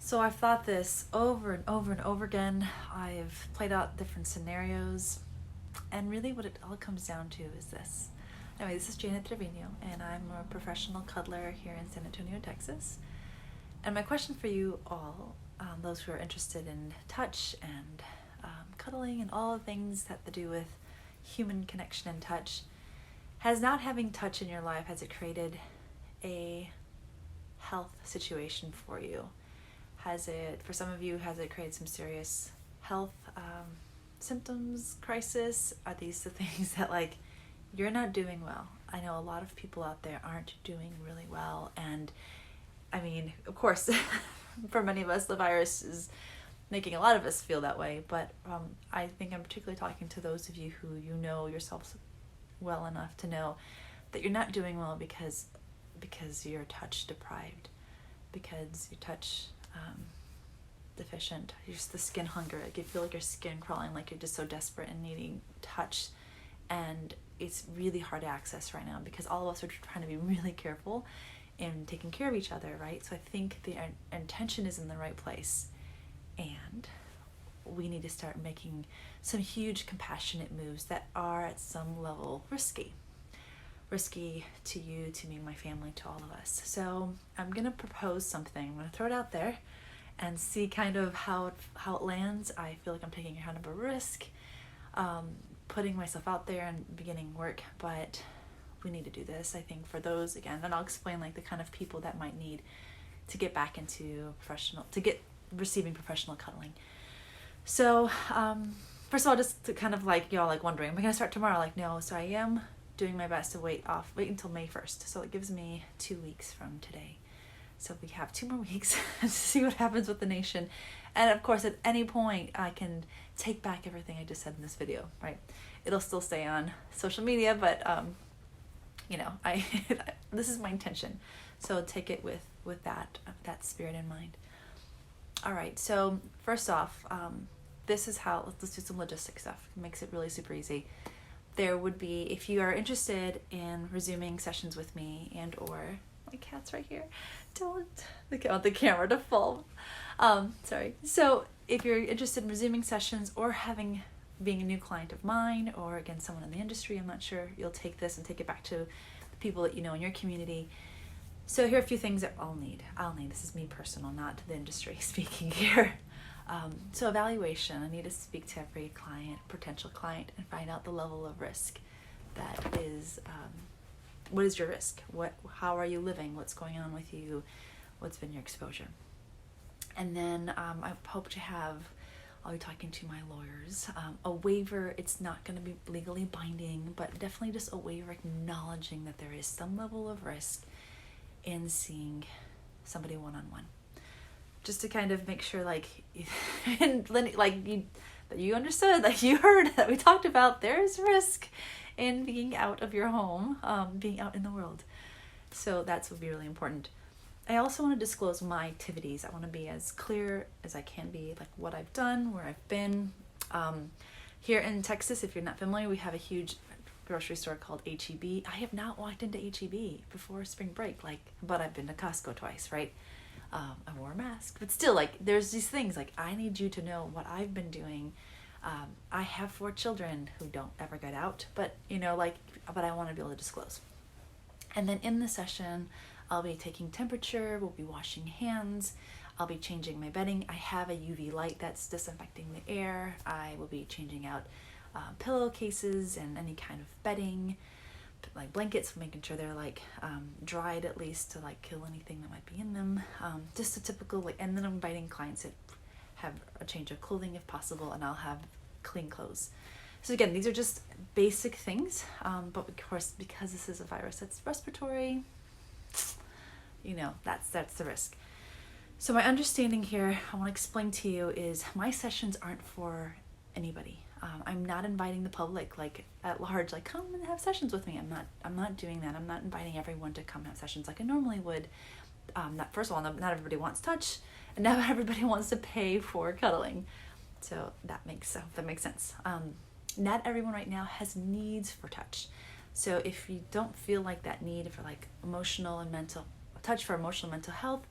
So I've thought this over and over and over again. I've played out different scenarios, and really what it all comes down to is this. Anyway, this is Janet Trevino, and I'm a professional cuddler here in San Antonio, Texas. And my question for you all, those who are interested in touch and cuddling and all the things that to do with human connection and touch, has not having touch in your life, has it created a health situation for you? Has it, for some of you, has it created some serious health symptoms, crisis? Are these the things that, like, you're not doing well? I know a lot of people out there aren't doing really well, and I mean, of course, for many of us, the virus is making a lot of us feel that way, but I think I'm particularly talking to those of you who you know yourselves well enough to know that you're not doing well because you're touch deprived, because you're touch deficient. You're just the skin hunger, like you feel like your skin crawling, like you're just so desperate and needing touch, and it's really hard to access right now because all of us are trying to be really careful in taking care of each other, right? So I think the intention is in the right place, and we need to start making some huge compassionate moves that are at some level risky to you, to me, my family, to all of us. So I'm gonna propose something. I'm gonna throw it out there and see kind of how it lands. I feel like I'm taking kind of a risk, putting myself out there and beginning work, but we need to do this, I think, for those, again, and I'll explain like the kind of people that might need to get back into receiving professional cuddling. So first of all, just to kind of like y'all like wondering, am I gonna start tomorrow? Like, no. So I am doing my best to wait until May 1st. So it gives me 2 weeks from today. So we have 2 more weeks to see what happens with the nation. And of course, at any point, I can take back everything I just said in this video, right? It'll still stay on social media, but this is my intention. So take it with that spirit in mind. All right, so first off, this is how, let's do some logistic stuff. It makes it really super easy. There would be, if you are interested in resuming sessions with me and or, my cat's right here, I want the camera to fall. Sorry. So if you're interested in resuming sessions or being a new client of mine, or again, someone in the industry, I'm not sure, you'll take this and take it back to the people that you know in your community. So here are a few things that I'll need. This is me personal, not the industry speaking here. So evaluation, I need to speak to every potential client, and find out the level of risk that is, what is your risk? How are you living? What's going on with you? What's been your exposure? And then I hope to I'll be talking to my lawyers. A waiver, it's not going to be legally binding, but definitely just a waiver acknowledging that there is some level of risk in seeing somebody one-on-one. Just to kind of make sure, like, that you understood, like you heard that we talked about, there's risk in being out of your home, being out in the world. So that's would be really important. I also want to disclose my activities. I want to be as clear as I can be, like what I've done, where I've been. Here in Texas, if you're not familiar, we have a huge grocery store called H-E-B. I have not walked into H-E-B before spring break, but I've been to Costco twice, right? I wore a mask, but still, like, there's these things, like, I need you to know what I've been doing. I have 4 children who don't ever get out, but but I want to be able to disclose. And then in the session, I'll be taking temperature, we'll be washing hands, I'll be changing my bedding. I have a UV light that's disinfecting the air. I will be changing out pillowcases and any kind of bedding, like blankets, making sure they're dried at least to kill anything that might be in them. Just a typical, and then I'm inviting clients that have a change of clothing if possible, and I'll have clean clothes. So again, these are just basic things, but of course, because this is a virus that's respiratory, that's the risk. So my understanding here, I want to explain to you, is my sessions aren't for anybody. I'm not inviting the public at large, come and have sessions with me. I'm not doing that. I'm not inviting everyone to come have sessions like I normally would. First of all, not everybody wants touch, and not everybody wants to pay for cuddling. So that makes sense. Not everyone right now has needs for touch. So if you don't feel like that need for emotional and mental touch for emotional and mental health,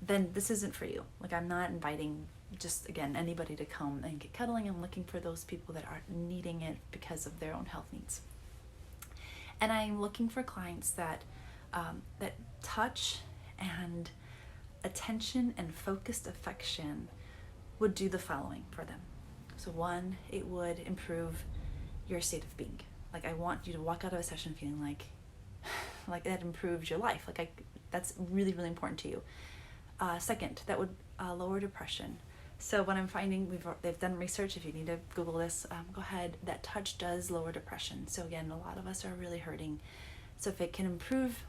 then this isn't for you. Like, I'm not inviting just, again, anybody to come and get cuddling. I'm looking for those people that are needing it because of their own health needs. And I'm looking for clients that that touch and attention and focused affection would do the following for them. So one, it would improve your state of being. Like, I want you to walk out of a session feeling like that improves your life. That's really, really important to you. Second, that would lower depression. So what I'm finding, they've done research, if you need to Google this, go ahead, that touch does lower depression. So again, a lot of us are really hurting. So if it can improve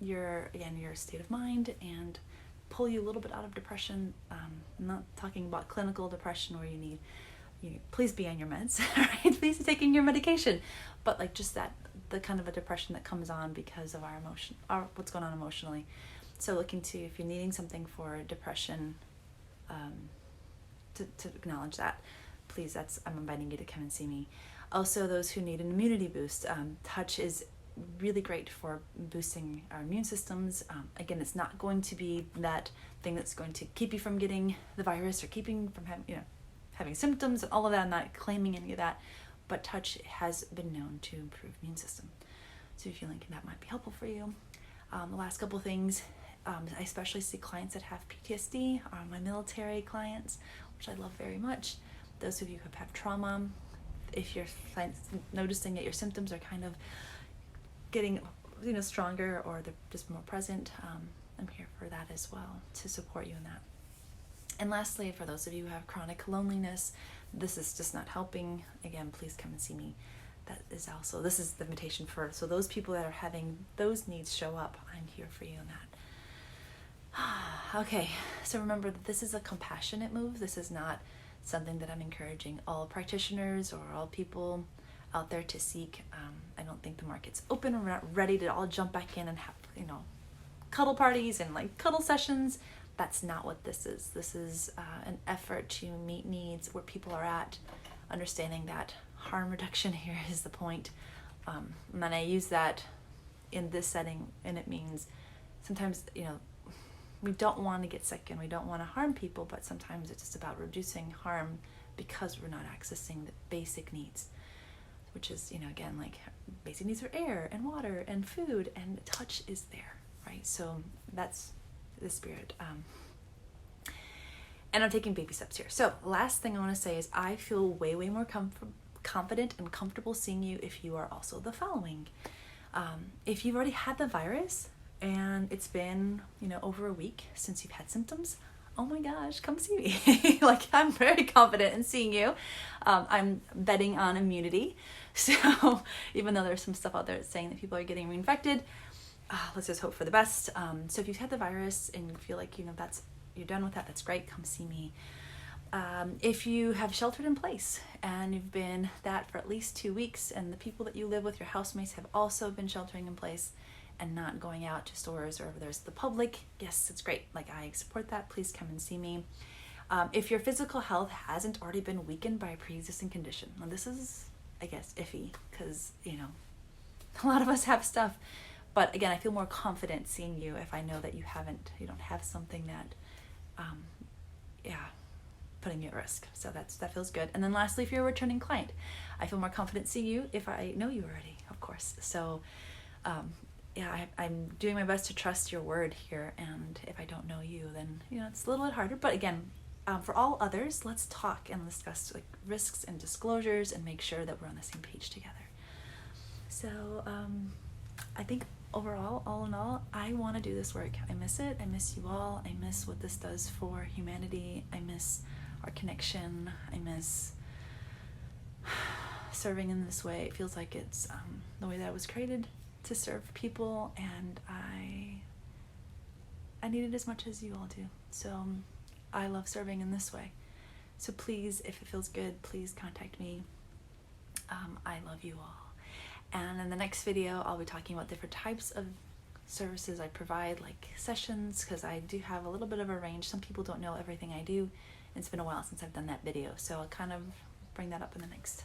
your state of mind and pull you a little bit out of depression, I'm not talking about clinical depression where you please be on your meds, right? Please be taking your medication. But like just the kind of a depression that comes on because of what's going on emotionally. So looking to, if you're needing something for depression, to acknowledge that, please, I'm inviting you to come and see me. Also, those who need an immunity boost, touch is really great for boosting our immune systems. Again, it's not going to be that thing that's going to keep you from getting the virus or keeping from having symptoms and all of that. I'm not claiming any of that, but touch has been known to improve immune system. So if you feel like that might be helpful for you. The last couple things, I especially see clients that have PTSD, my military clients, which I love very much. Those of you who have trauma, if you're noticing that your symptoms are kind of getting stronger or they're just more present, I'm here for that as well, to support you in that. And lastly, for those of you who have chronic loneliness, this is just not helping, again, please come and see me. This is the invitation so those people that are having those needs show up, I'm here for you in that. Okay, so remember that this is a compassionate move. This is not something that I'm encouraging all practitioners or all people out there to seek. I don't think the market's open. We're not ready to all jump back in and have, cuddle parties and like cuddle sessions. That's not what this is. This is an effort to meet needs where people are at, understanding that harm reduction here is the point. And I use that in this setting, and it means sometimes, we don't want to get sick and we don't want to harm people, but sometimes it's just about reducing harm because we're not accessing the basic needs, which is, again, like basic needs are air and water and food, and touch is there, right? So that's the spirit. And I'm taking baby steps here. So last thing I want to say is I feel way, way more confident and comfortable seeing you if you are also the following. If you've already had the virus and it's been, over a week since you've had symptoms, oh my gosh, come see me. Like, I'm very confident in seeing you. I'm betting on immunity. So even though there's some stuff out there that's saying that people are getting reinfected, let's just hope for the best. So if you've had the virus and you feel like, you're done with that, that's great. Come see me. If you have sheltered in place and you've been that for at least 2 weeks, and the people that you live with, your housemates, have also been sheltering in place and not going out to stores or wherever there's the public, yes, it's great. Like, I support that. Please come and see me. If your physical health hasn't already been weakened by a pre-existing condition, now this is, I guess, iffy because, a lot of us have stuff. But again, I feel more confident seeing you if I know that you don't have something that, putting you at risk. So that feels good. And then lastly, if you're a returning client, I feel more confident seeing you if I know you already, of course. So, I'm doing my best to trust your word here. And if I don't know you, then, it's a little bit harder. But again, for all others, let's talk and discuss like risks and disclosures and make sure that we're on the same page together. So, I think overall, all in all, I want to do this work. I miss it. I miss you all. I miss what this does for humanity. I miss our connection. I miss serving in this way. It feels like it's the way that I was created to serve people, and I need it as much as you all do. So I love serving in this way. So please, if it feels good, please contact me. I love you all. And in the next video, I'll be talking about different types of services I provide, like sessions, because I do have a little bit of a range. Some people don't know everything I do. It's been a while since I've done that video, so I'll kind of bring that up in the next,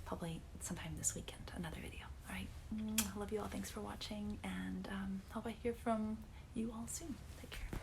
probably sometime this weekend, another video. All right, I love you all. Thanks for watching, and hope I hear from you all soon. Take care.